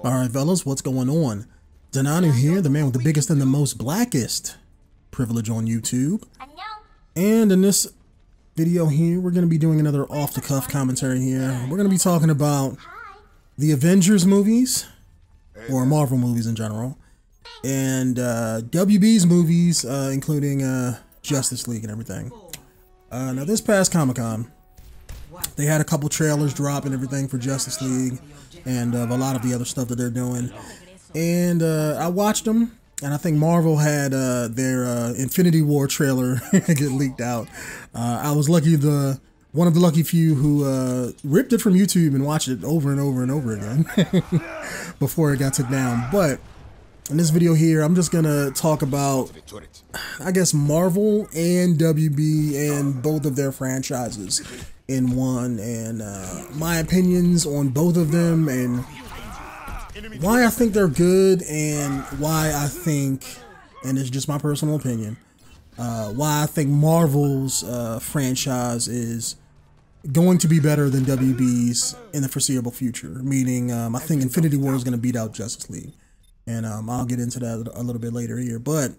Alright fellas, what's going on? Denonu here, the man with the biggest and the most blackest privilege on YouTube. And in this video here, we're going to be doing another off-the-cuff commentary here. We're going to be talking about the Avengers movies, or Marvel movies in general, and WB's movies, including Justice League and everything. Now this past Comic-Con, they had a couple trailers drop and everything for Justice League and a lot of the other stuff that they're doing. And I watched them, and I think Marvel had their Infinity War trailer get leaked out. I was one of the lucky few who ripped it from YouTube and watched it over and over and over again before it got took down. But in this video here, I'm just gonna talk about, I guess, Marvel and WB and both of their franchises in one, and my opinions on both of them, and why I think they're good, and why I think, and it's just my personal opinion, why I think Marvel's franchise is going to be better than WB's in the foreseeable future. Meaning, I think Infinity War is going to beat out Justice League, and I'll get into that a little bit later here. But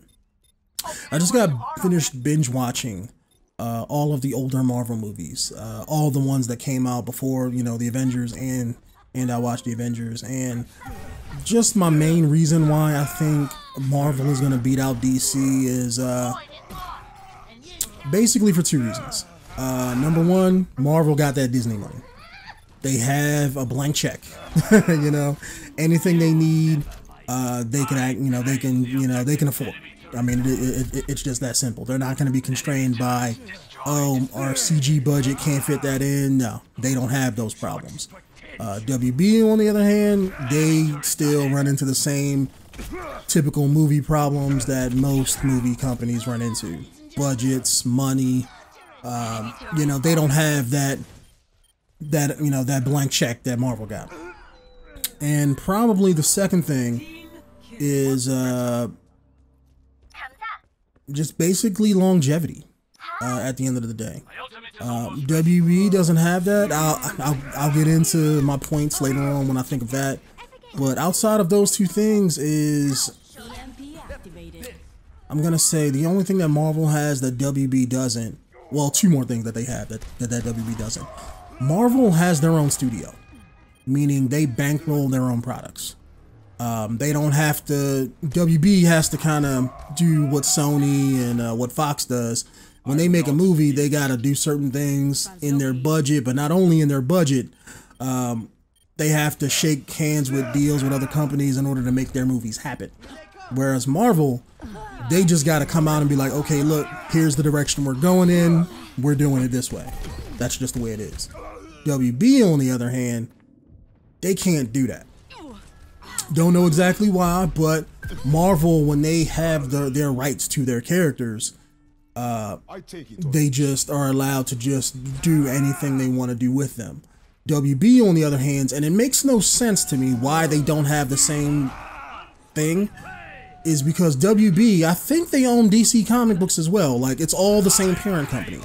I just got finished binge watching all of the older Marvel movies, all the ones that came out before, you know, the Avengers, and I watched the Avengers. And just my main reason why I think Marvel is going to beat out DC is basically for two reasons. Number one, Marvel got that Disney money. They have a blank check. You know, anything they need, they can afford. I mean, it's just that simple. They're not going to be constrained by, oh, our CG budget can't fit that in. No, they don't have those problems. WB, on the other hand, they still run into the same typical movie problems that most movie companies run into. Budgets, money, you know, they don't have that blank check that Marvel got. And probably the second thing is just basically longevity at the end of the day. WB doesn't have that. I'll get into my points later on when I think of that. But outside of those two things is, I'm gonna say the only thing that Marvel has that WB doesn't, well, two more things that they have that WB doesn't. Marvel has their own studio, meaning they bankroll their own products. They don't have to, WB has to kind of do what Sony and what Fox does. When they make a movie, they got to do certain things in their budget, but not only in their budget, they have to shake hands with deals with other companies in order to make their movies happen. Whereas Marvel, they just got to come out and be like, okay, look, here's the direction we're going in. We're doing it this way. That's just the way it is. WB, on the other hand, they can't do that. Don't know exactly why, but Marvel, when they have their rights to their characters, they just are allowed to just do anything they want to do with them. WB, on the other hand, and it makes no sense to me why they don't have the same thing, is because WB, I think they own DC comic books as well. Like, it's all the same parent company.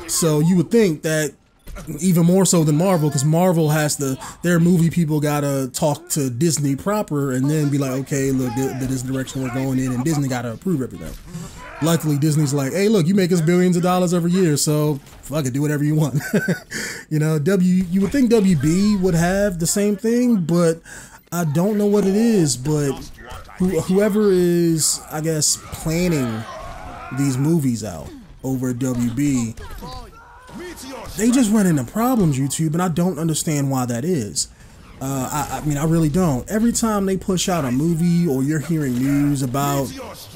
So you would think that even more so than Marvel, because Marvel has their movie people gotta talk to Disney proper and then be like, okay, look, this is the direction we're going in, and Disney gotta approve everything. Luckily, Disney's like, hey, look, you make us billions of dollars every year, so fuck it, do whatever you want. You know, you would think WB would have the same thing, but I don't know what it is. But whoever is, I guess, planning these movies out over at WB, they just run into problems, YouTube, and I don't understand why that is. I mean, I really don't. Every time they push out a movie, or you're hearing news about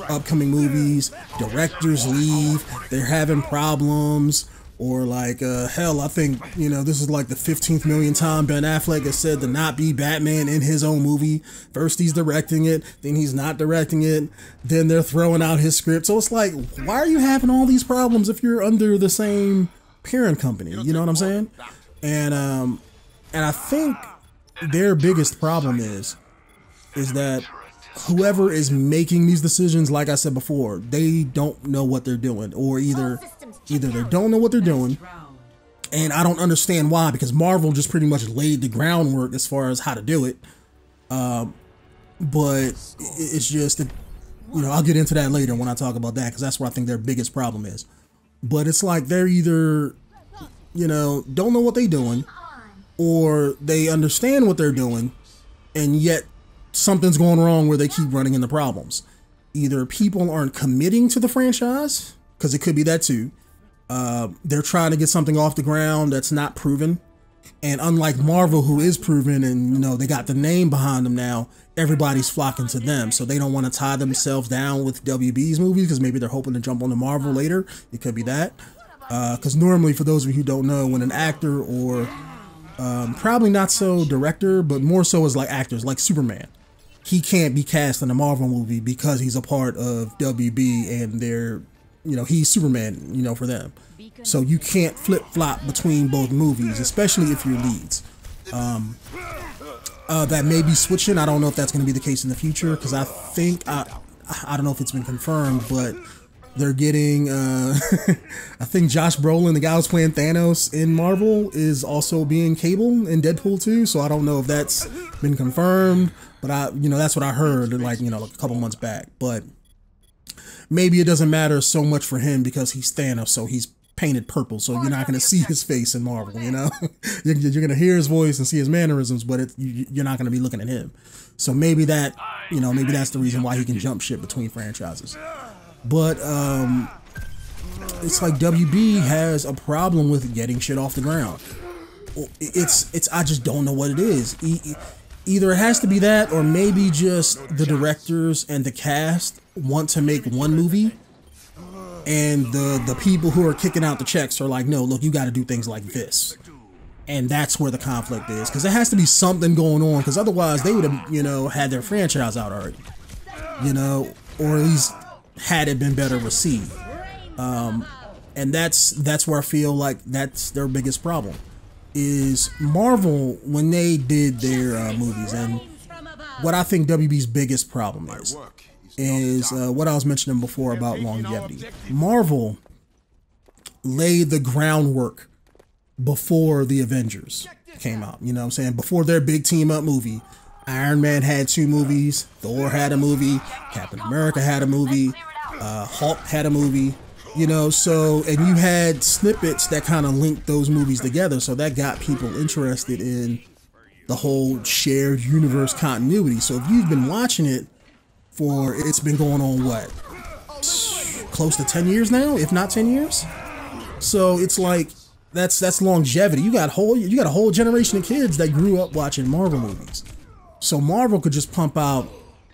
upcoming movies, directors leave, they're having problems, or like, hell, I think, you know, this is like the 15th million time Ben Affleck has said to not be Batman in his own movie. First he's directing it, then he's not directing it, then they're throwing out his script. So it's like, why are you having all these problems if you're under the same parent company? You know what I'm saying? And I think their biggest problem is that whoever is making these decisions, like I said before, they don't know what they're doing, or either they don't know what they're doing, And I don't understand why, because Marvel just pretty much laid the groundwork as far as how to do it. But it's just, you know, I'll get into that later when I talk about that, because that's where I think their biggest problem is. But it's like they're either, you know, don't know what they're doing, or they understand what they're doing, and yet something's going wrong where they keep running into problems. Either people aren't committing to the franchise, because it could be that too. They're trying to get something off the ground that's not proven. And unlike Marvel, who is proven, and you know, they got the name behind them now, everybody's flocking to them. So they don't want to tie themselves down with WB's movies, because maybe they're hoping to jump on the Marvel later. It could be that. Because normally, for those of you who don't know, when an actor or probably not so director, but more so as like actors, like Superman, he can't be cast in a Marvel movie because he's a part of WB and they're, you know, he's Superman, you know, for them. So you can't flip-flop between both movies, especially if you're leads. That may be switching. I don't know if that's going to be the case in the future, because I think, I don't know if it's been confirmed, but they're getting, I think Josh Brolin, the guy who's playing Thanos in Marvel, is also being Cable in Deadpool 2. So I don't know if that's been confirmed, but you know, that's what I heard, like, you know, like a couple months back. But maybe it doesn't matter so much for him because he's Thanos, so he's painted purple, so you're not going to see his face in Marvel, you know? You're going to hear his voice and see his mannerisms, but you're not going to be looking at him. So maybe that, you know, maybe that's the reason why he can jump ship between franchises. But it's like WB has a problem with getting shit off the ground. I just don't know what it is. Either it has to be that, or maybe just the directors and the cast want to make one movie, and the people who are kicking out the checks are like, no, look, you got to do things like this. And that's where the conflict is, because there has to be something going on, because otherwise they would have, you know, had their franchise out already, you know, or at least had it been better received. And that's where I feel like that's their biggest problem, is Marvel, when they did their movies, and what I think WB's biggest problem is what I was mentioning before about longevity. Marvel laid the groundwork before the Avengers came out, you know what I'm saying? Before their big team up movie. Iron Man had 2 movies, Thor had a movie, Captain America had a movie, Hulk had a movie, you know, so, and you had snippets that kind of linked those movies together, so that got people interested in the whole shared universe continuity. So if you've been watching it for, it's been going on what, close to 10 years now, if not 10 years. So it's like, that's longevity. You got a whole generation of kids that grew up watching Marvel movies. So Marvel could just pump out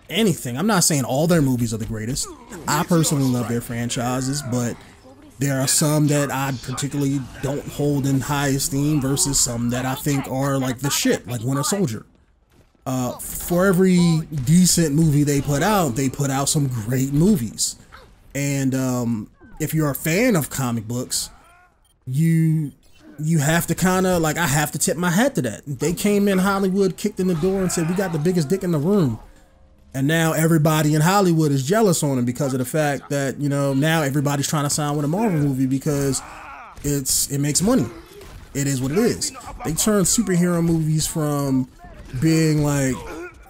anything. I'm not saying all their movies are the greatest. I personally love their franchises, but there are some that I particularly don't hold in high esteem versus some that I think are like the shit, like Winter Soldier. For every decent movie they put out some great movies. And if you're a fan of comic books, you have to kind of, like, I have to tip my hat to that. They came in Hollywood, kicked in the door and said, we got the biggest dick in the room. And now everybody in Hollywood is jealous on them because of the fact that, you know, now everybody's trying to sign with a Marvel movie because it makes money. It is what it is. They turned superhero movies from being like,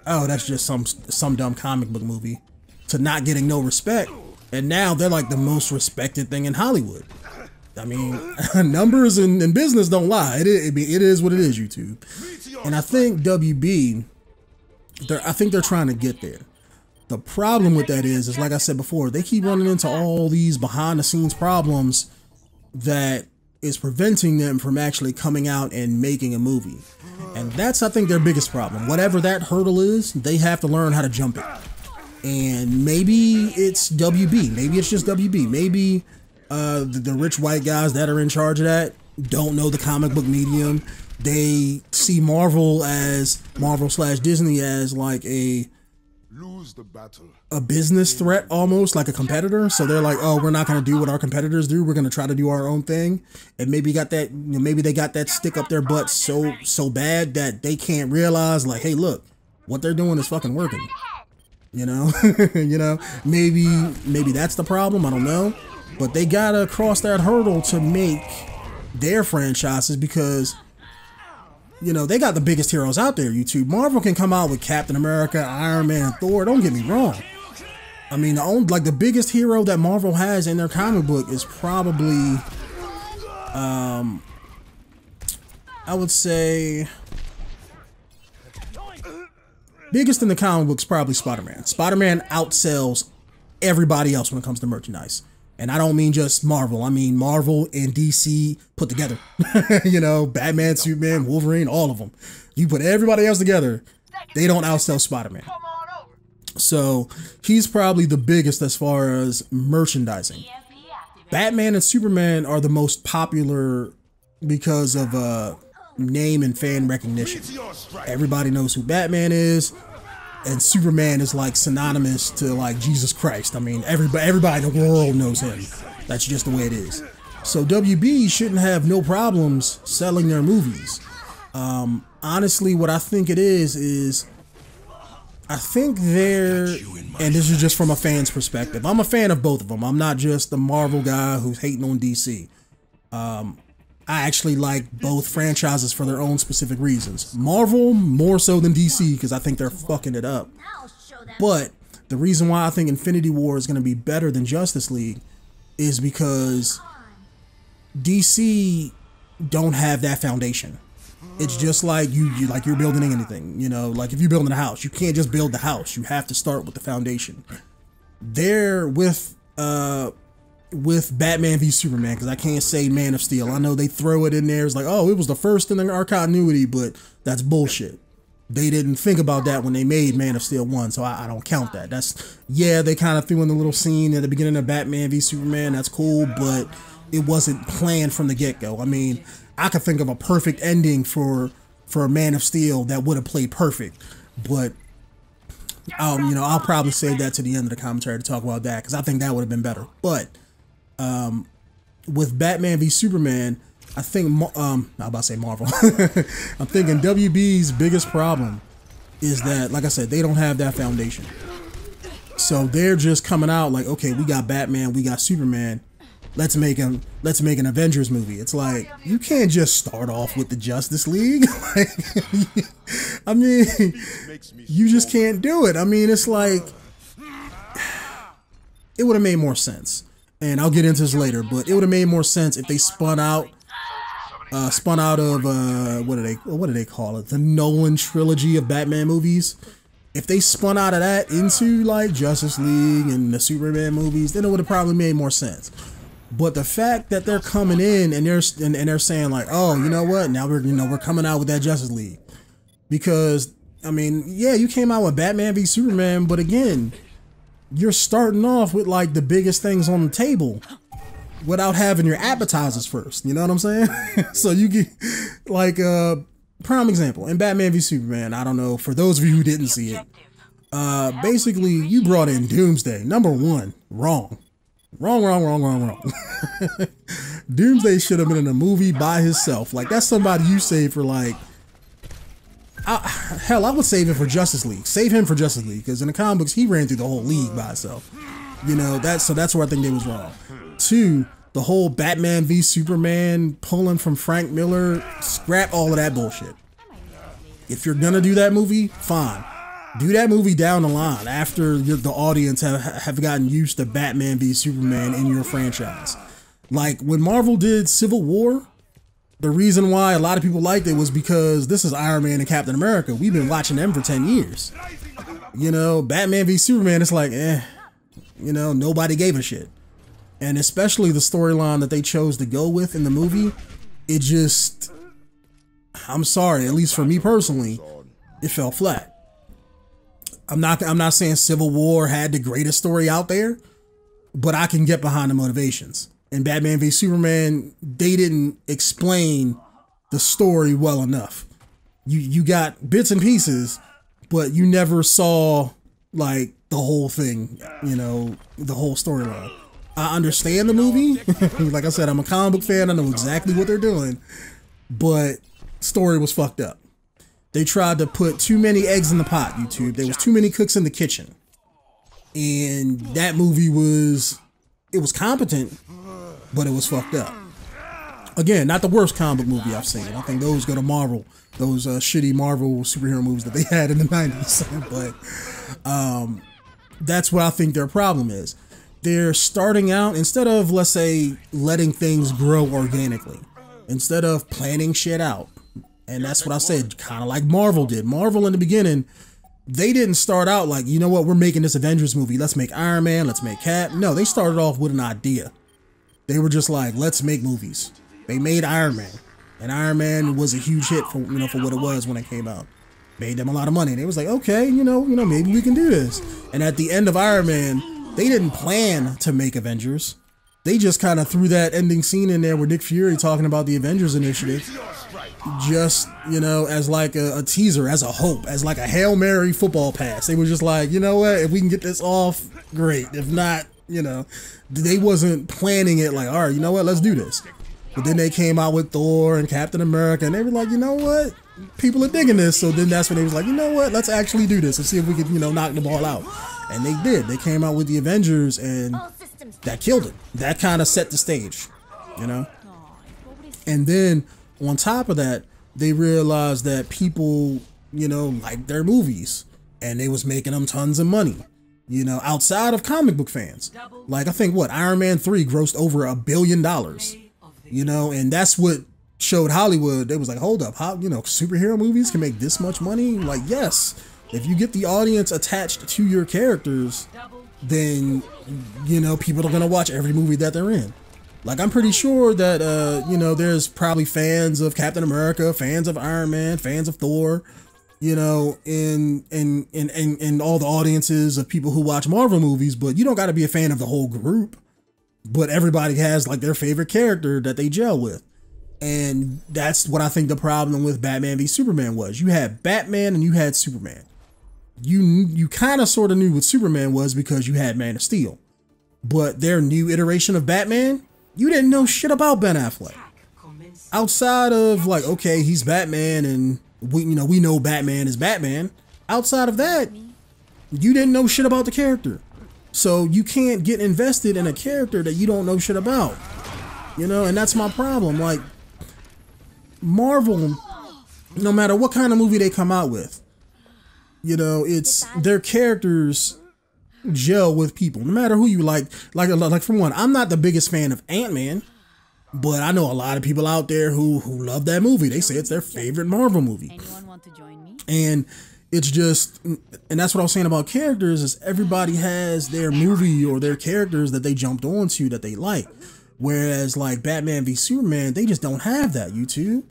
oh, that's just some dumb comic book movie, to not getting no respect. And now they're like the most respected thing in Hollywood. I mean, numbers and business don't lie. It is what it is, YouTube. And I think WB, I think they're trying to get there. The problem with that is like I said before, they keep running into all these behind the scenes problems that is preventing them from actually coming out and making a movie. And that's, I think, their biggest problem. Whatever that hurdle is, they have to learn how to jump it. And maybe it's WB. Maybe it's just WB. Maybe the rich white guys that are in charge of that don't know the comic book medium. They see Marvel / Disney as like a business threat, almost like a competitor. So they're like, oh, we're not going to do what our competitors do. We're going to try to do our own thing. And maybe got that, maybe they got that stick up their butt so bad that they can't realize, like, hey, look, what they're doing is fucking working. You know, maybe that's the problem. I don't know. But they gotta cross that hurdle to make their franchises because, you know, they got the biggest heroes out there, YouTube. Marvel can come out with Captain America, Iron Man, and Thor. Don't get me wrong. I mean, the biggest hero that Marvel has in their comic book is probably, I would say, biggest in the comic book is probably Spider-Man. Spider-Man outsells everybody else when it comes to merchandise. And I don't mean just Marvel. I mean Marvel and DC put together. You know, Batman, Superman, Wolverine, all of them. You put everybody else together, they don't outsell Spider-Man. So he's probably the biggest as far as merchandising. Batman and Superman are the most popular because of name and fan recognition. Everybody knows who Batman is, and Superman is like synonymous to like Jesus Christ. I mean, everybody in the world knows him. That's just the way it is. So WB shouldn't have no problems selling their movies. Honestly, what I think it is I think they're, and this is just from a fan's perspective, I'm a fan of both of them. I'm not just the Marvel guy who's hating on DC. I actually like both franchises for their own specific reasons. Marvel more so than DC because I think they're fucking it up. But the reason why I think Infinity War is going to be better than Justice League is because DC don't have that foundation. It's just like you're building anything, you know, like if you're building a house, you can't just build the house. You have to start with the foundation. They're with Batman v Superman, because I can't say Man of Steel. I know they throw it in there. It's like, oh, it was the first in our continuity, but that's bullshit. They didn't think about that when they made Man of Steel 1, so I don't count that. Yeah, they kind of threw in the little scene at the beginning of Batman v Superman. That's cool, but it wasn't planned from the get-go. I mean, I could think of a perfect ending for Man of Steel that would have played perfect, but you know, I'll probably save that to the end of the commentary to talk about that, because I think that would have been better. But with Batman v Superman, I think I'm about to say Marvel. I'm thinking WB's biggest problem is that, like I said, they don't have that foundation. So they're just coming out like, okay, we got Batman, we got Superman. Let's make an Avengers movie. It's like, you can't just start off with the Justice League. Like, I mean, you just can't do it. I mean, it's like, it would have made more sense. And I'll get into this later, but it would have made more sense if they spun out of what do they call it? The Nolan trilogy of Batman movies. If they spun out of that into like Justice League and the Superman movies, then it would have probably made more sense. But the fact that they're coming in and they're saying like, oh, you know what? Now we're coming out with that Justice League, because I mean, yeah, you came out with Batman v Superman, but again, you're starting off with like the biggest things on the table without having your appetizers first. You know what I'm saying? So you get like prime example in Batman v Superman. I don't know, for those of you who didn't see it, basically you brought in Doomsday. Number one, wrong. Doomsday should have been in a movie by himself. Like, that's somebody you save for like, hell, I would save it for Justice League. Save him for Justice League, because in the comic books he ran through the whole league by himself. You know, that's where I think they was wrong. Two, the whole Batman v Superman pulling from Frank Miller, scrap all of that bullshit. If you're gonna do that movie, fine. Do that movie down the line after the audience have gotten used to Batman v Superman in your franchise. Like when Marvel did Civil War, the reason why a lot of people liked it was because this is Iron Man and Captain America. We've been watching them for 10 years. You know, Batman v Superman, it's like, you know, nobody gave a shit. And especially the storyline that they chose to go with in the movie, it just, I'm sorry, at least for me personally, it fell flat. I'm not saying Civil War had the greatest story out there, but I can get behind the motivations. In Batman v Superman, they didn't explain the story well enough. You got bits and pieces, but you never saw like the whole thing, you know, the whole storyline. I understand the movie. Like I said, I'm a comic book fan. I know exactly what they're doing, but story was fucked up. They tried to put too many eggs in the pot, YouTube. There was too many cooks in the kitchen. And that movie was, it was competent, but it was fucked up. Again, not the worst comic book movie I've seen. I think those go to Marvel, those shitty Marvel superhero movies that they had in the 90s. But that's what I think their problem is. They're starting out, instead of, let's say, letting things grow organically, instead of planning shit out. And that's what I said, kind of like Marvel did. Marvel in the beginning, they didn't start out like, you know what, we're making this Avengers movie. Let's make Iron Man, let's make Cap. No, they started off with an idea. They were just like, let's make movies. They made Iron Man. And Iron Man was a huge hit for, for what it was when it came out. Made them a lot of money. They was like, okay, maybe we can do this. And at the end of Iron Man, they didn't plan to make Avengers. They just kind of threw that ending scene in there with Nick Fury talking about the Avengers initiative. Just, as like a teaser, as a hope, as like a Hail Mary football pass. They were just like, you know what, if we can get this off, great. If not, they wasn't planning it like, all right, you know what, let's do this. But then they came out with Thor and Captain America, and they were like, you know what, people are digging this. So then that's when they was like, you know what, let's actually do this and see if we could, knock the ball out. And they did. They came out with the Avengers, and that killed it. That kind of set the stage, And then on top of that, they realized that people, liked their movies, and they was making them tons of money, outside of comic book fans. Like, I think Iron Man 3 grossed over $1 billion, and that's what showed Hollywood. They was like, hold up, how, superhero movies can make this much money? Like, yes, if you get the audience attached to your characters, then, people are going to watch every movie that they're in. Like, I'm pretty sure that, there's probably fans of Captain America, fans of Iron Man, fans of Thor, in all the audiences of people who watch Marvel movies, but you don't got to be a fan of the whole group. But everybody has, like, their favorite character that they gel with. And that's what I think the problem with Batman v Superman was. You had Batman and you had Superman. You kind of sort of knew what Superman was because you had Man of Steel. But their new iteration of Batman, you didn't know shit about Ben Affleck. Outside of, like, okay, he's Batman and we know Batman is Batman. Outside of that, you didn't know shit about the character. So you can't get invested in a character that you don't know shit about. And that's my problem. Like, Marvel, no matter what kind of movie they come out with, it's their characters gel with people, no matter who you like. Like for one, I'm not the biggest fan of Ant-Man, but I know a lot of people out there who love that movie. They say it's their favorite Marvel movie. Anyone want to join me? And it's just, and that's what I was saying about characters, is everybody has their movie or their characters that they jumped onto that they like. Whereas like Batman v Superman, they just don't have that, YouTube.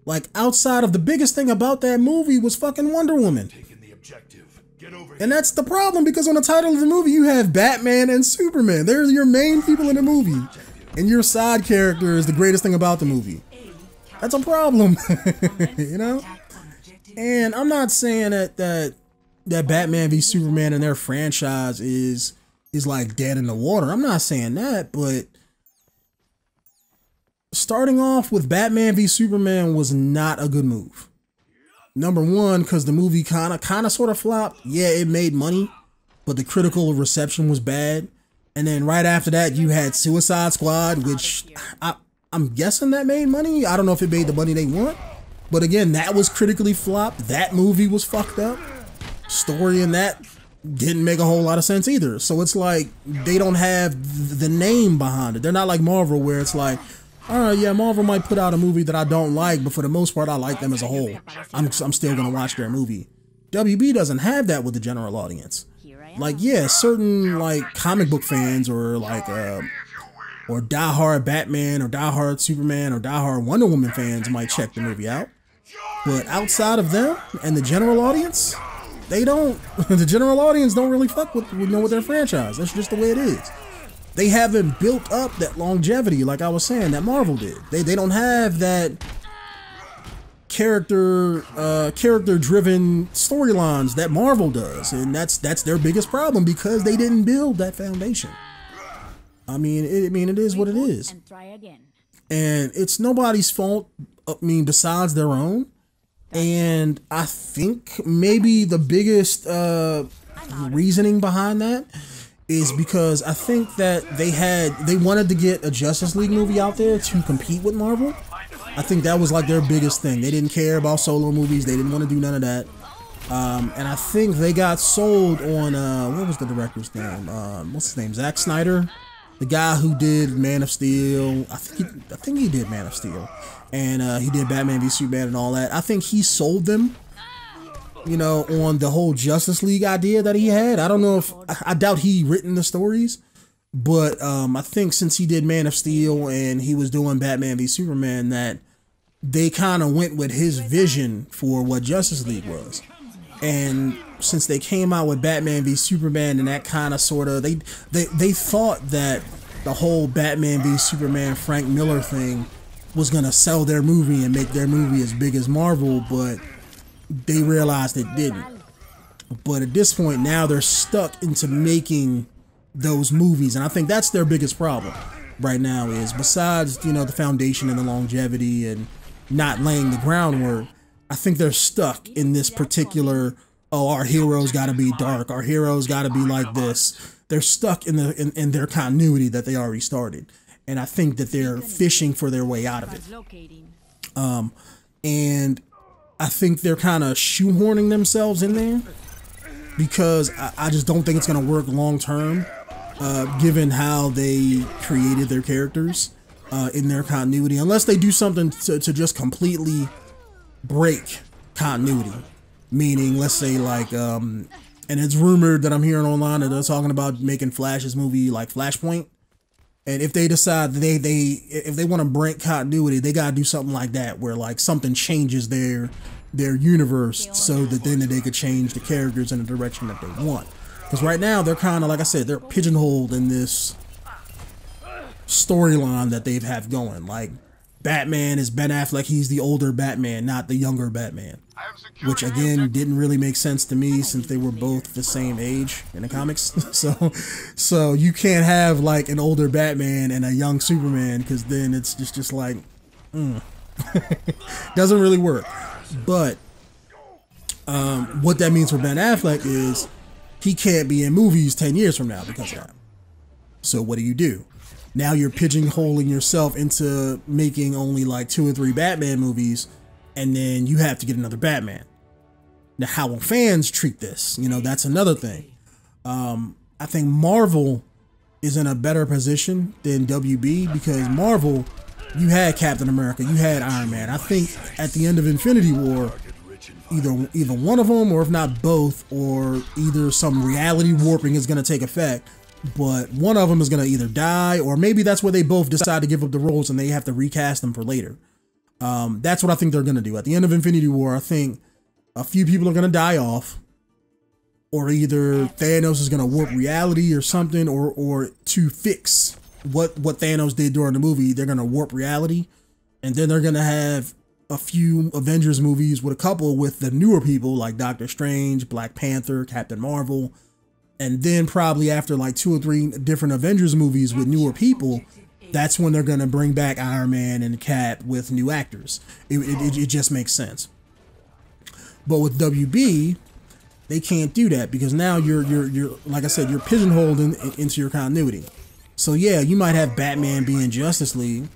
Like, outside of the biggest thing about that movie was fucking Wonder Woman. And that's the problem, because on the title of the movie, you have Batman and Superman. They're your main people in the movie. And your side character is the greatest thing about the movie. That's a problem, And I'm not saying that Batman v Superman and their franchise is like dead in the water. I'm not saying that, but starting off with Batman v Superman was not a good move. Number one, because the movie kind of sort of flopped. Yeah, it made money, but the critical reception was bad. And then right after that, you had Suicide Squad, which I'm guessing that made money. I don't know if it made the money they want. But again, that was critically flopped. That movie was fucked up. Story in that didn't make a whole lot of sense either. So it's like they don't have the name behind it. They're not like Marvel, where it's like, all right, yeah, Marvel might put out a movie that I don't like, but for the most part, I like them as a whole. I'm still going to watch their movie. WB doesn't have that with the general audience. Like, yeah, certain, like, comic book fans or, like, or diehard Batman or diehard Superman or diehard Wonder Woman fans might check the movie out. But outside of them and the general audience, they don't. The general audience don't really fuck with their franchise. That's just the way it is. They haven't built up that longevity, like I was saying, that Marvel did. They don't have that character-driven storylines that Marvel does, and that's their biggest problem, because they didn't build that foundation. I mean, it is what it is, and it's nobody's fault. Besides their own. And I think maybe the biggest reasoning behind that is because I think that they wanted to get a Justice League movie out there to compete with Marvel. I think that was like their biggest thing. They didn't care about solo movies. They didn't want to do none of that. And I think they got sold on, what was the director's name? What's his name? Zack Snyder, the guy who did Man of Steel. I think he did Man of Steel, and he did Batman v Superman and all that. I think he sold them, you know, on the whole Justice League idea that he had. I don't know if, I doubt he written the stories, but I think since he did Man of Steel and he was doing Batman v Superman, that they kind of went with his vision for what Justice League was. And since they came out with Batman v Superman, and that kind of sort of, they thought that the whole Batman v Superman Frank Miller thing was gonna sell their movie and make their movie as big as Marvel, but they realized it didn't. But at this point now they're stuck into making those movies, and I think that's their biggest problem right now, is besides, you know, the foundation and the longevity and not laying the groundwork, I think they're stuck in this particular, oh, our heroes got to be dark, our heroes got to be like this. They're stuck in their continuity that they already started, and I think that they're fishing for their way out of it. And I think they're kind of shoehorning themselves in there, because I just don't think it's going to work long term, given how they created their characters in their continuity, unless they do something to just completely break continuity. Meaning, let's say like, and it's rumored that I'm hearing online that they're talking about making Flash's movie like Flashpoint. And if they decide that if they want to break continuity, they gotta do something like that, where like something changes their universe, so that then they could change the characters in the direction that they want. Because right now they're kind of, like I said, they're pigeonholed in this storyline that they've have going. Like, Batman is Ben Affleck, he's the older Batman, not the younger Batman. Which again didn't really make sense to me, since they were both the same age in the comics. So you can't have like an older Batman and a young Superman, because then it's just like doesn't really work. But what that means for Ben Affleck is he can't be in movies 10 years from now because of that. So what do? Now you're pigeonholing yourself into making only like 2 or 3 Batman movies, and then you have to get another Batman. Now, how will fans treat this? You know, that's another thing. I think Marvel is in a better position than WB, because Marvel, you had Captain America, you had Iron Man. I think at the end of Infinity War, either one of them, or if not both, or either some reality warping is going to take effect, but one of them is going to either die, or maybe that's where they both decide to give up the roles and they have to recast them for later. That's what I think they're going to do. At the end of Infinity War, I think a few people are going to die off, or either Thanos is going to warp reality or something, or to fix what Thanos did during the movie, they're going to warp reality, and then they're going to have a few Avengers movies with a couple with the newer people like Doctor Strange, Black Panther, Captain Marvel, and then probably after like 2 or 3 different Avengers movies with newer people, that's when they're going to bring back Iron Man and Cap with new actors. It just makes sense. But with WB, they can't do that, because now you're like I said, you're pigeonholed into your continuity. So yeah, you might have Batman be in Justice League,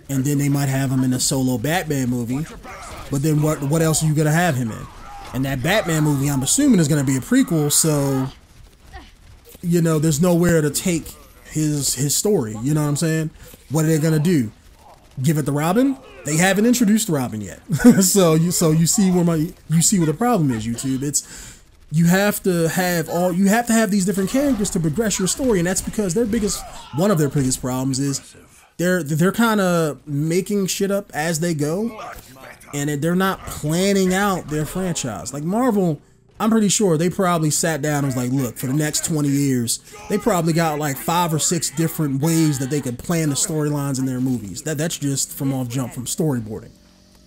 and then they might have him in a solo Batman movie, but then what else are you going to have him in? And that Batman movie, I'm assuming, is going to be a prequel, so, you know, there's nowhere to take his story, you know what I'm saying? What are they going to do? Give it to Robin? They haven't introduced Robin yet. so you see where the problem is, YouTube. It's, you have to have these different characters to progress your story, and that's because one of their biggest problems is they're kind of making shit up as they go, and they're not planning out their franchise. Like Marvel, I'm pretty sure they probably sat down and was like, look, for the next 20 years, they probably got like 5 or 6 different ways that they could plan the storylines in their movies. That's just from storyboarding.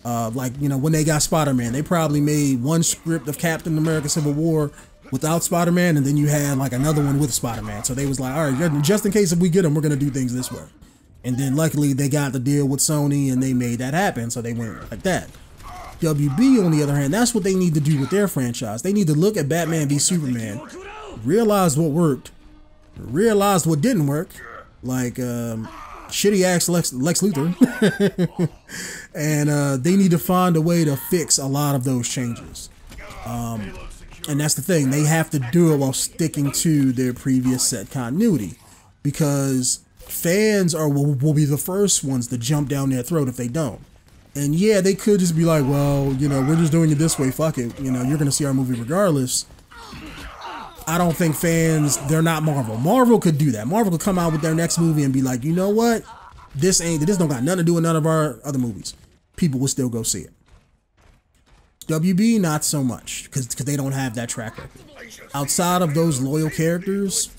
Like, you know, when they got Spider-Man, they probably made one script of Captain America Civil War without Spider-Man, and then you had like another one with Spider-Man. So they was like, all right, just in case if we get him, we're going to do things this way. And then luckily they got the deal with Sony and they made that happen. So they went like that. WB, on the other hand, that's what they need to do with their franchise. They need to look at Batman v Superman, realize what worked, realized what didn't work, like shitty ass Lex Luthor, and they need to find a way to fix a lot of those changes. And that's the thing, they have to do it while sticking to their previous set continuity, because fans will be the first ones to jump down their throat if they don't. And yeah, they could just be like, well, you know, we're just doing it this way, fuck it, you know, you're gonna see our movie regardless. I don't think fans, they're not Marvel. Marvel could do that. Marvel could come out with their next movie and be like, you know what, this don't got nothing to do with none of our other movies. People will still go see it. WB, not so much, because they don't have that track record. Outside of those loyal characters,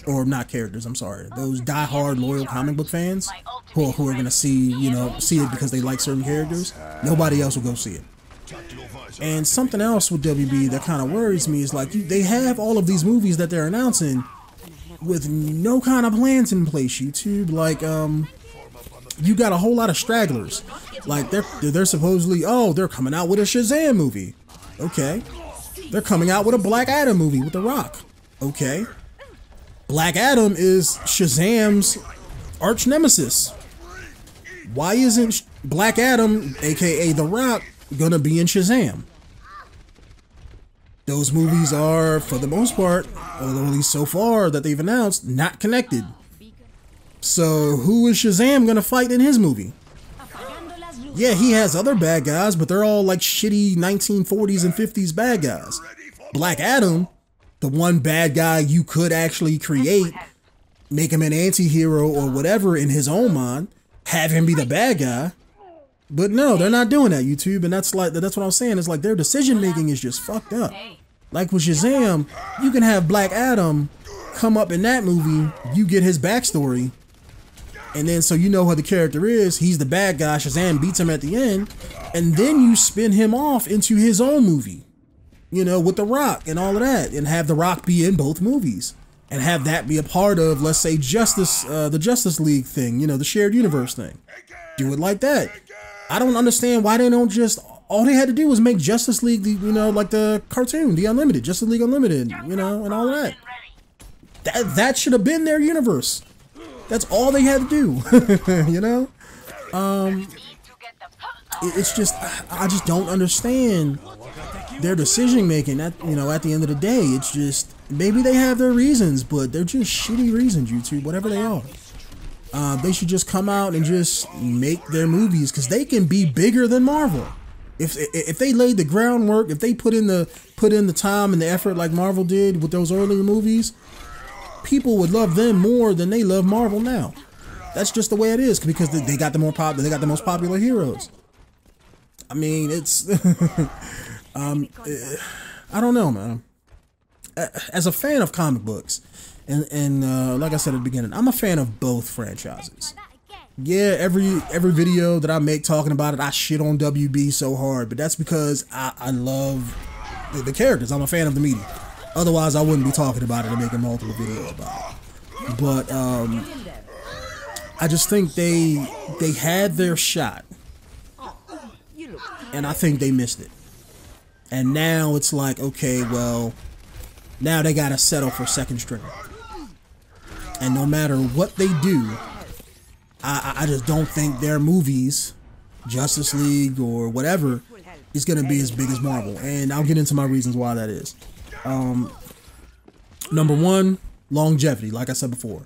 or not characters, I'm sorry, those die-hard loyal comic book fans who are going to see it because they like certain characters, nobody else will go see it. And something else with WB that kind of worries me is like, they have all of these movies that they're announcing with no kind of plans in place, YouTube. Like, you got a whole lot of stragglers. Like, they're supposedly, oh, they're coming out with a Shazam movie. Okay. They're coming out with a Black Adam movie with The Rock. Okay. Black Adam is Shazam's arch nemesis. Why isn't Black Adam, aka The Rock, gonna be in Shazam? Those movies are, for the most part, or at least so far that they've announced, not connected. So who is Shazam gonna fight in his movie? Yeah, he has other bad guys, but they're all like shitty 1940s and 50s bad guys. Black Adam, the one bad guy you could actually create, make him an anti-hero or whatever in his own mind, have him be the bad guy. But no, they're not doing that, YouTube, and that's what I'm saying. It's like their decision making is just fucked up. Like with Shazam, you can have Black Adam come up in that movie, you get his backstory, and then so you know who the character is, he's the bad guy, Shazam beats him at the end, and then you spin him off into his own movie, you know, with The Rock and all of that, and have The Rock be in both movies, and have that be a part of, let's say, the Justice League thing, you know, the shared universe thing. Do it like that. I don't understand why they don't just, all they had to do was make Justice League, you know, like the cartoon, the Unlimited, Justice League Unlimited, you know, and all of that. That should have been their universe. That's all they had to do, you know? It's just, I just don't understand their decision making at the end of the day. It's just, maybe they have their reasons, but they're just shitty reasons, YouTube, whatever they are. They should just come out and just make their movies, because they can be bigger than Marvel. If they laid the groundwork, if they put in the time and the effort like Marvel did with those earlier movies, people would love them more than they love Marvel now. That's just the way it is, because they got the most popular heroes. I mean, it's I don't know, man. As a fan of comic books, and like I said at the beginning, I'm a fan of both franchises. Yeah, every video that I make talking about it, I shit on WB so hard, but that's because I love the characters. I'm a fan of the media. Otherwise, I wouldn't be talking about it and making multiple videos about it. But I just think they had their shot, and I think they missed it. And now it's like, okay, well, now they gotta settle for second string. And no matter what they do, I just don't think their movies, Justice League or whatever, is gonna be as big as Marvel. And I'll get into my reasons why that is. Number one, longevity. Like I said before,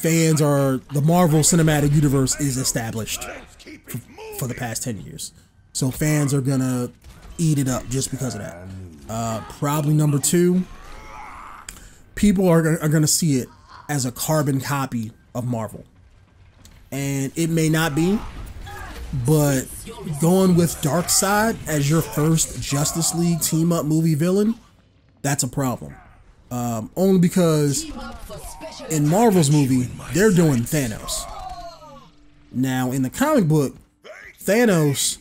the Marvel Cinematic Universe is established for the past 10 years. So fans are gonna eat it up just because of that. Probably number two, people are gonna see it as a carbon copy of Marvel. And it may not be, but going with Darkseid as your first Justice League team-up movie villain, that's a problem. Only because in Marvel's movie, they're doing Thanos. Now, in the comic book, Thanos,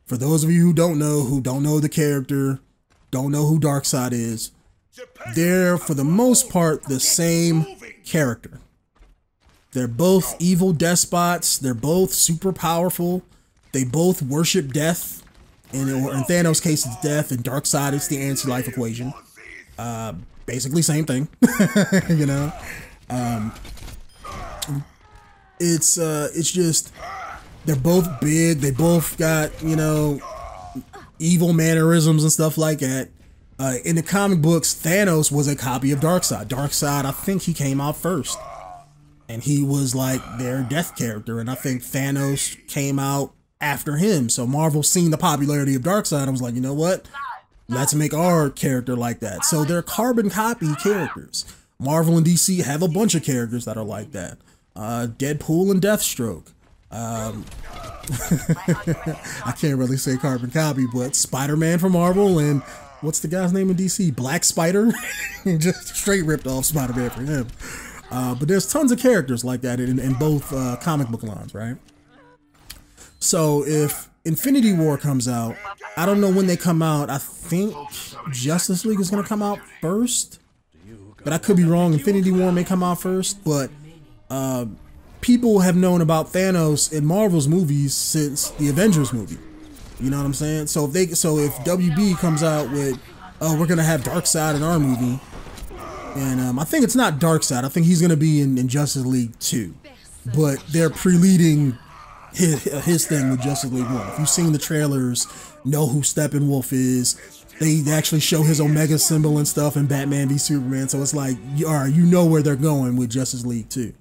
for those of you who don't know the character, don't know who Darkseid is, they're, for the most part, the same character. They're both evil despots. They're both super powerful. They both worship death. In Thanos' case, it's death. In Darkseid, it's the anti-life equation. basically same thing. You know, it's just they're both big. They both got, you know, evil mannerisms and stuff like that. In the comic books, Thanos was a copy of Darkseid. Darkseid, I think he came out first, and he was like their death character, and I think Thanos came out after him. So Marvel seen the popularity of Darkseid and was like, you know what? Let's make our character like that. So they're carbon copy characters. Marvel and DC have a bunch of characters that are like that. Deadpool and Deathstroke. I can't really say carbon copy, but Spider-Man from Marvel and what's the guy's name in DC? Black Spider? Just straight ripped off Spider-Man for him. But there's tons of characters like that in both comic book lines, right? So if Infinity War comes out, I don't know when they come out. I think Justice League is going to come out first, but I could be wrong. Infinity War may come out first, but people have known about Thanos in Marvel's movies since the Avengers movie. You know what I'm saying? So if WB comes out with, oh, we're going to have Darkseid in our movie, and I think it's not Darkseid. I think he's going to be in Justice League 2, but they're pre-leading his thing with Justice League 1. If you've seen the trailers, know who Steppenwolf is. They actually show his Omega symbol and stuff in Batman v Superman. So it's like, all right, you know where they're going with Justice League 2.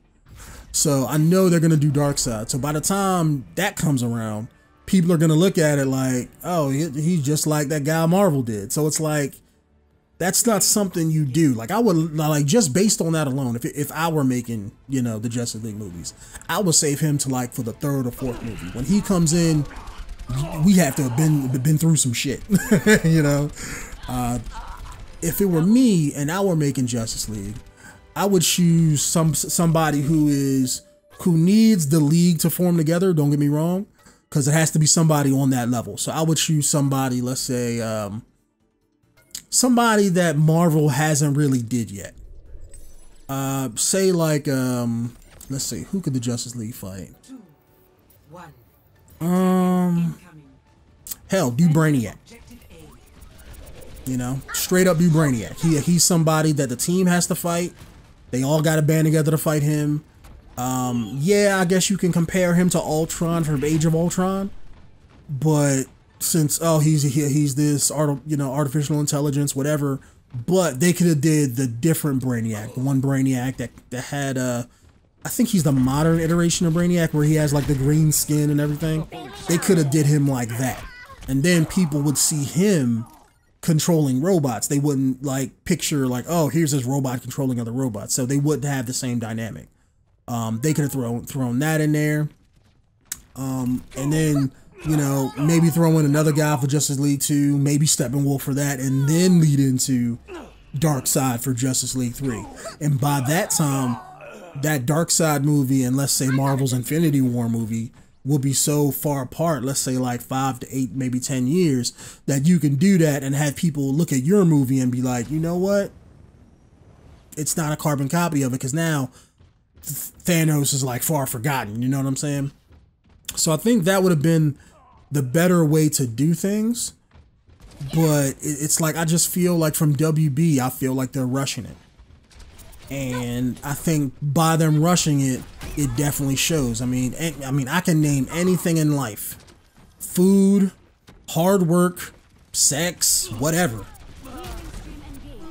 So I know they're going to do Darkseid. So by the time that comes around, people are going to look at it like, oh, he's just like that guy Marvel did. So it's like, that's not something you do. Like, I would, like, just based on that alone, if I were making, you know, the Justice League movies, I would save him to, like, for the 3rd or 4th movie. When he comes in, we have to have been through some shit, you know? If it were me and I were making Justice League, I would choose somebody who needs the league to form together, don't get me wrong, because it has to be somebody on that level. So I would choose somebody, let's say, somebody that Marvel hasn't really did yet. Say like, let's see, who could the Justice League fight? Hell, do Brainiac. You know, straight up do Brainiac. He's somebody that the team has to fight. They all got to band together to fight him. Yeah, I guess you can compare him to Ultron from Age of Ultron, but since, oh, he's this artificial intelligence, whatever, but they could have did the different Brainiac, the one Brainiac that had I think he's the modern iteration of Brainiac where he has like the green skin and everything. They could have did him like that, and then people would see him controlling robots. They wouldn't like picture like, oh, here's this robot controlling other robots, so they wouldn't have the same dynamic. They could have thrown that in there, and then, you know, maybe throw in another guy for Justice League 2, maybe Steppenwolf for that, and then lead into Darkseid for Justice League 3. And by that time, that Darkseid movie and, let's say, Marvel's Infinity War movie will be so far apart, let's say like 5 to 8, maybe 10 years, that you can do that and have people look at your movie and be like, you know what? It's not a carbon copy of it, because now Thanos is like far forgotten, you know what I'm saying? So I think that would have been the better way to do things, but it's like, I just feel like from WB, I feel like they're rushing it, and I think by them rushing it, it definitely shows. I mean, I can name anything in life: food, hard work, sex, whatever.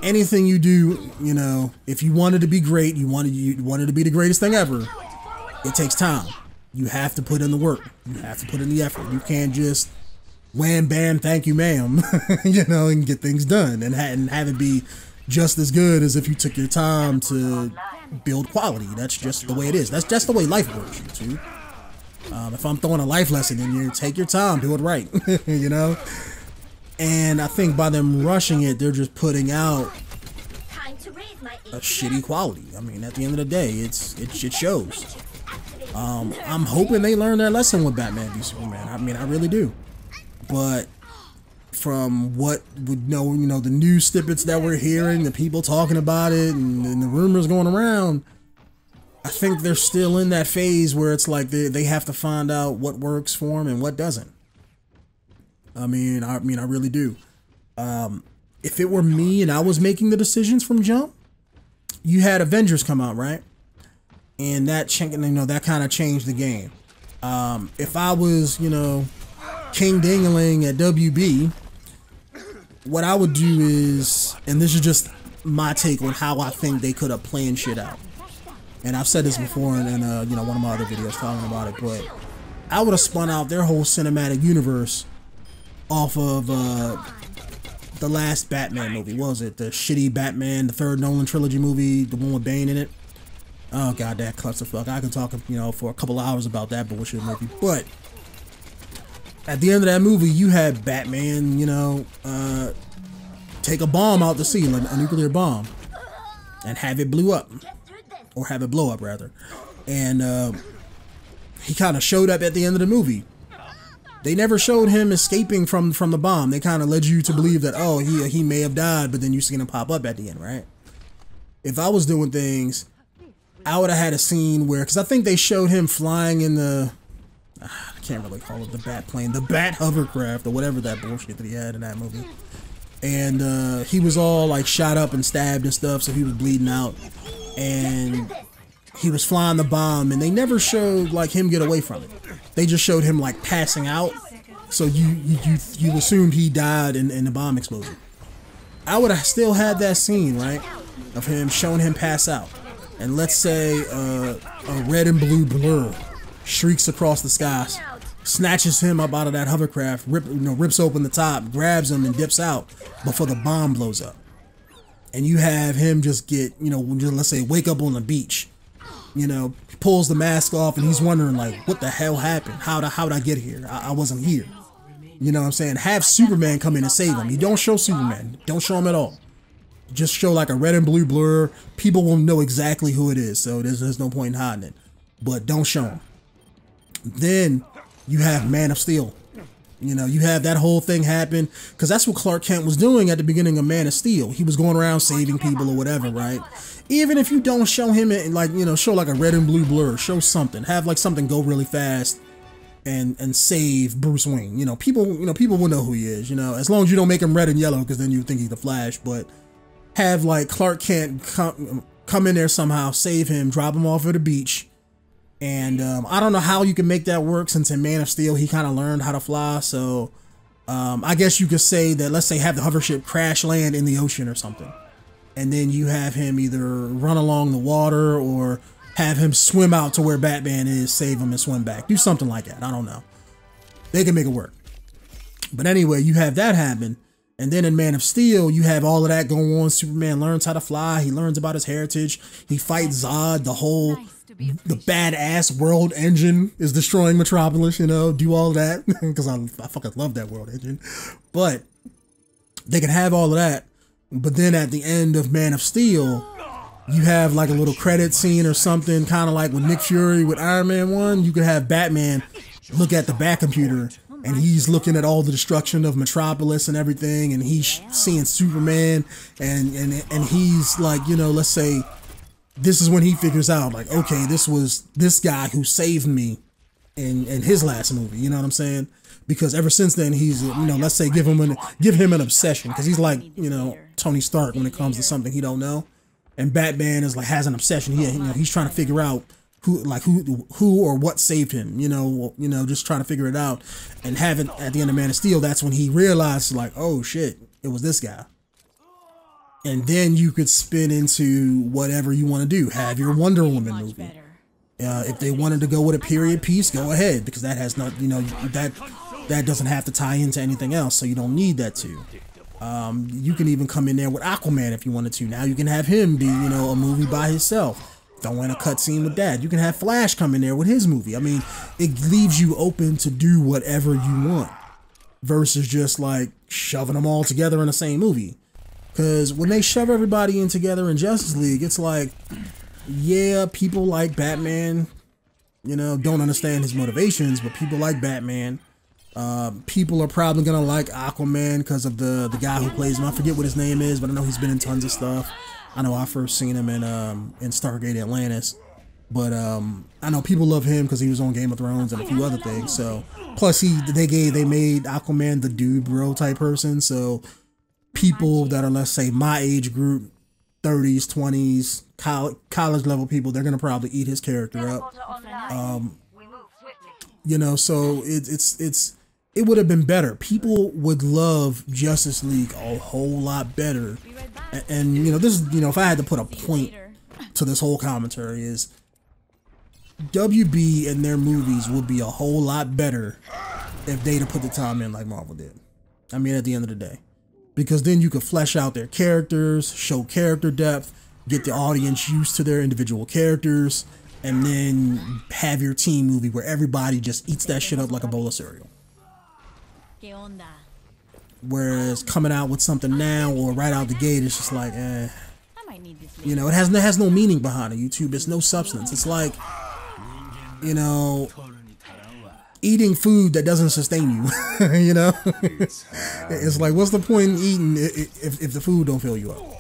Anything you do, you know, if you wanted to be great, you wanted to be the greatest thing ever, it takes time. You have to put in the work. You have to put in the effort. You can't just wham, bam, thank you, ma'am, you know, and get things done and have it be just as good as if you took your time to build quality. That's just the way it is. That's just the way life works, YouTube. If I'm throwing a life lesson in you, take your time, do it right, you know? And I think by them rushing it, they're just putting out a shitty quality. I mean, at the end of the day, it shows. I'm hoping they learn their lesson with Batman v Superman. I mean, I really do. But from what would know, you know, the news snippets that we're hearing, the people talking about it, and the rumors going around, I think they're still in that phase where it's like they have to find out what works for them and what doesn't. I mean, I really do. if it were me and I was making the decisions from jump, you had Avengers come out, right? And that that kind of changed the game. If I was, King Dingling at WB, what I would do is, and this is just my take on how I think they could have planned shit out. And I've said this before in one of my other videos talking about it, but I would have spun out their whole cinematic universe off of the last Batman movie. What was it? The shitty Batman, the third Nolan trilogy movie, the one with Bane in it. Oh god, that clusterfuck. I can talk, for a couple hours about that bullshit movie. But at the end of that movie, you had Batman, take a bomb out the sea, like a nuclear bomb, and have it blow up, rather. And he kind of showed up at the end of the movie. They never showed him escaping from the bomb. They kind of led you to believe that, oh, he may have died, but then you seen him pop up at the end, right? If I was doing things, I would have had a scene where, because I think they showed him flying in the, I can't really call it the bat plane, the bat hovercraft, or whatever that bullshit that he had in that movie. And he was all like shot up and stabbed and stuff, so he was bleeding out. And he was flying the bomb, and they never showed like him get away from it. They just showed him like passing out, so you assumed he died in the bomb explosion. I would have still had that scene, right, of him showing him pass out. And let's say a red and blue blur shrieks across the skies, snatches him up out of that hovercraft, rips open the top, grabs him, and dips out before the bomb blows up. And you have him just get, let's say wake up on the beach, pulls the mask off, and he's wondering like, what the hell happened? How'd I get here? I wasn't here. You know what I'm saying? Have Superman come in and save him. You don't show Superman. Don't show him at all. Just show like a red and blue blur. People will know exactly who it is, so there's no point in hiding it. But don't show him. Then you have Man of Steel. You have that whole thing happen, because that's what Clark Kent was doing at the beginning of Man of Steel. He was going around saving people or whatever, right? Even if you don't show him it, like, show like a red and blue blur, show something. Have like something go really fast and save Bruce Wayne. People will know who he is, as long as you don't make him red and yellow, because then you think he's the Flash. But have like Clark Kent come in there somehow, save him, drop him off at the beach. And I don't know how you can make that work, since in Man of Steel he kind of learned how to fly. So I guess you could say that, let's say have the hovership crash land in the ocean or something, and then you have him either run along the water or have him swim out to where Batman is, save him, and swim back. Do something like that. I don't know. They can make it work. But anyway, you have that happen. And then in Man of Steel, you have all of that going on. Superman learns how to fly. He learns about his heritage. He fights Zod. The badass world engine is destroying Metropolis, do all that. Because I fucking love that world engine. But they can have all of that. But then at the end of Man of Steel, you have like a little credit scene or something, kind of like with Nick Fury with Iron Man 1. You could have Batman look at the Bat computer, and he's looking at all the destruction of Metropolis and everything, and he's seeing Superman, and he's like, let's say this is when he figures out like, okay, this was this guy who saved me in his last movie, you know what I'm saying? Because ever since then he's, let's say give him an obsession, because he's like, Tony Stark when it comes to something he don't know, and Batman is like has an obsession. He's trying to figure out who or what saved him, just trying to figure it out. And having at the end of Man of Steel, that's when he realized like, oh shit, it was this guy. And then you could spin into whatever you want to do. Have your Wonder Woman movie. If they wanted to go with a period piece, go ahead, because that has not, that doesn't have to tie into anything else, so you don't need that to. You can even come in there with Aquaman if you wanted to. Now you can have him be, a movie by himself. Throw in a cutscene with that. You can have Flash come in there with his movie. I mean, it leaves you open to do whatever you want, versus just like shoving them all together in the same movie. Because when they shove everybody in together in Justice League, it's like, yeah, people like Batman, don't understand his motivations, but people like Batman. People are probably gonna like Aquaman because of the guy who plays him. I forget what his name is, but I know he's been in tons of stuff. I know I first seen him in Stargate Atlantis, but I know people love him because he was on Game of Thrones and a few other things. So plus they made Aquaman the dude bro type person, so people that are, let's say, my age group, 30s, 20s, college level people, they're gonna probably eat his character up. You know, so it would have been better. People would love Justice League a whole lot better. And you know, this is, you know, if I had to put a point to this whole commentary, is WB and their movies would be a whole lot better if they'd have put the time in like Marvel did. I mean, at the end of the day, because then you could flesh out their characters, show character depth, get the audience used to their individual characters, and then have your team movie where everybody just eats that shit up like a bowl of cereal. Whereas coming out with something now or right out the gate, it's just like, you know, it has no meaning behind it. YouTube, it's no substance. It's like, you know, eating food that doesn't sustain you. You know, it's like, what's the point in eating if the food don't fill you up?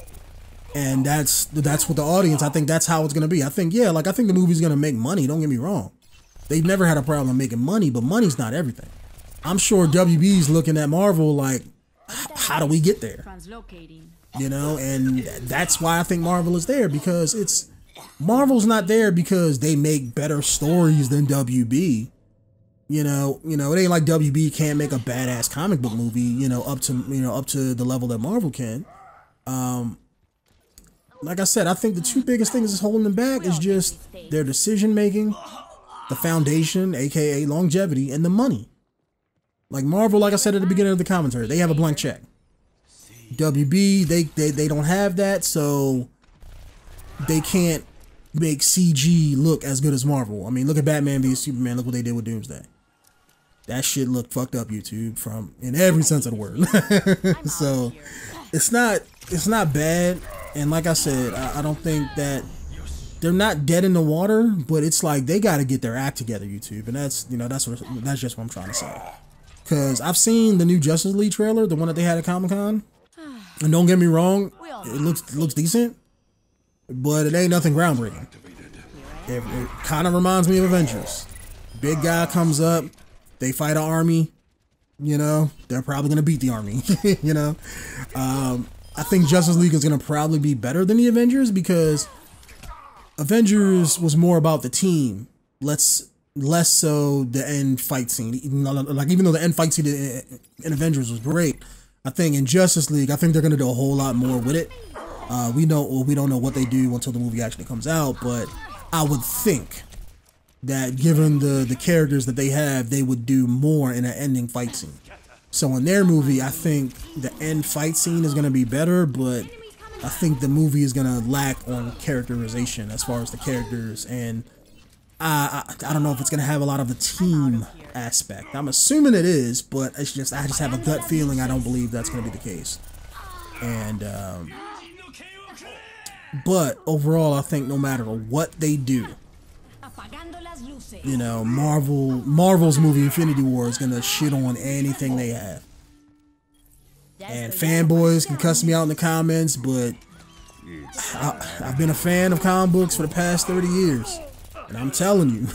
And that's what the audience, I think that's how it's gonna be. I think, yeah, like I think the movie's gonna make money. Don't get me wrong. They've never had a problem making money, but money's not everything. I'm sure WB's looking at Marvel like, how do we get there? You know, and that's why I think Marvel is there, because Marvel's not there because they make better stories than WB. You know, it ain't like WB can't make a badass comic book movie, you know, up to the level that Marvel can. Like I said, I think the two biggest things that's holding them back is just their decision making, the foundation, aka longevity, and the money. Like Marvel, like I said at the beginning of the commentary, they have a blank check. WB, they don't have that, so they can't make CG look as good as Marvel. I mean, look at Batman v Superman. Look what they did with Doomsday. That shit looked fucked up, YouTube, in every sense of the word. So it's not bad. And like I said, I don't think that they're not dead in the water, but it's like they got to get their act together, YouTube. And that's just what I'm trying to say. Because I've seen the new Justice League trailer, the one that they had at Comic-Con. And don't get me wrong, it looks decent, but it ain't nothing groundbreaking. It kind of reminds me of Avengers. Big guy comes up, they fight an army, you know, they're probably going to beat the army, you know. I think Justice League is going to probably be better than the Avengers, because Avengers was more about the team, less so the end fight scene. Even though the end fight scene in Avengers was great, I think in Justice League, I think they're going to do a whole lot more with it. We don't know what they do until the movie actually comes out, but I would think that given the characters that they have, they would do more in an ending fight scene. So in their movie, I think the end fight scene is going to be better, but I think the movie is going to lack on characterization as far as the characters, and I don't know if it's going to have a lot of the team aspect. I'm assuming it is, but I just have a gut feeling I don't believe that's going to be the case. And but overall, I think no matter what they do, you know, Marvel's movie Infinity War is going to shit on anything they have. And fanboys can cuss me out in the comments, but I've been a fan of comic books for the past 30 years. And I'm telling you,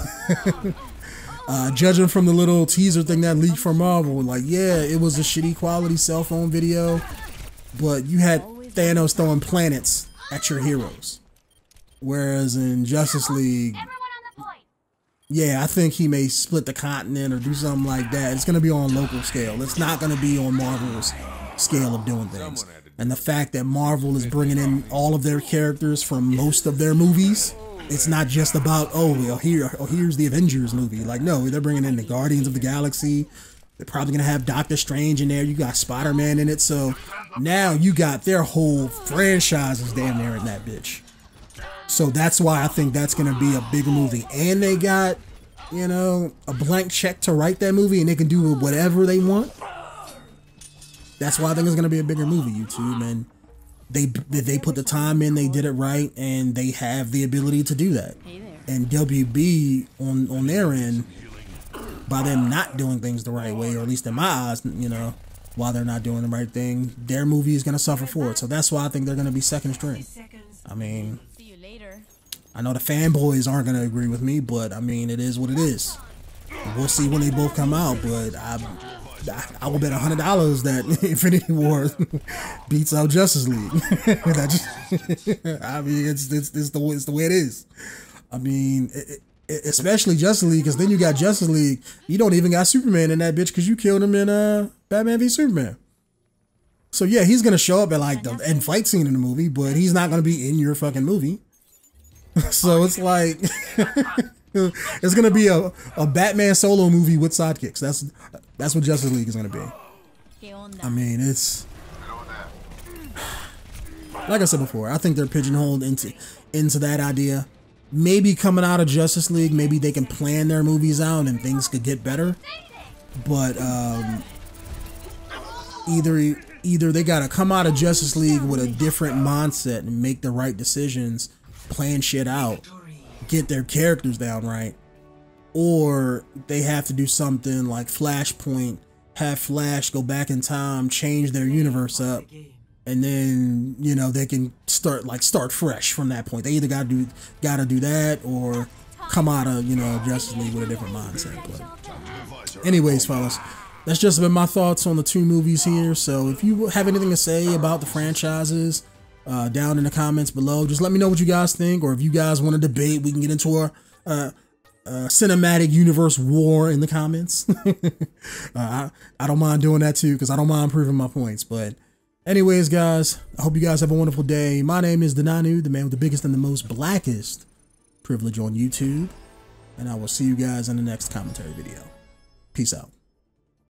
judging from the little teaser thing that leaked from Marvel, like, yeah, it was a shitty quality cell phone video, but you had Thanos throwing planets at your heroes. Whereas in Justice League, yeah, I think he may split the continent or do something like that. It's going to be on a local scale. It's not going to be on Marvel's scale of doing things. And the fact that Marvel is bringing in all of their characters from most of their movies, it's not just about, oh, well, here's the Avengers movie. Like, no, they're bringing in the Guardians of the Galaxy. They're probably going to have Doctor Strange in there. You got Spider-Man in it. So now you got their whole franchises damn near in that bitch. So that's why I think that's going to be a bigger movie. And they got, you know, a blank check to write that movie, and they can do whatever they want. That's why I think it's going to be a bigger movie, YouTube. And they put the time in, they did it right, and they have the ability to do that. And WB on their end, by them not doing things the right way, or at least in my eyes, you know, while they're not doing the right thing, their movie is going to suffer for it. So that's why I think they're going to be second string. I mean, I know the fanboys aren't going to agree with me, but I mean, it is what it is. We'll see when they both come out, but I will bet $100 that Infinity War beats out Justice League. That just, I mean, it's the way it is. I mean, especially Justice League, because then you got Justice League. You don't even got Superman in that bitch because you killed him in Batman v Superman. So yeah, he's gonna show up at like the end fight scene in the movie, but he's not gonna be in your fucking movie. So it's like it's gonna be a Batman solo movie with sidekicks. That's what Justice League is gonna be. I mean, it's like I said before. I think they're pigeonholed into that idea. Maybe coming out of Justice League, maybe they can plan their movies out and things could get better. But either they gotta come out of Justice League with a different mindset and make the right decisions, plan shit out, get their characters down right, or they have to do something like Flashpoint, have Flash go back in time, change their universe up, and then, you know, they can start fresh from that point. They either gotta do that or come out of, you know, Justice League with a different mindset. But anyways, fellas, that's just been my thoughts on the two movies here. So if you have anything to say about the franchises, down in the comments below, just let me know what you guys think, or if you guys want to debate, we can get into a cinematic universe war in the comments. I don't mind doing that too, because I don't mind proving my points. But anyways, guys, I hope you guys have a wonderful day. My name is Denonu, the man with the biggest and the most blackest privilege on YouTube, and I will see you guys in the next commentary video. Peace out.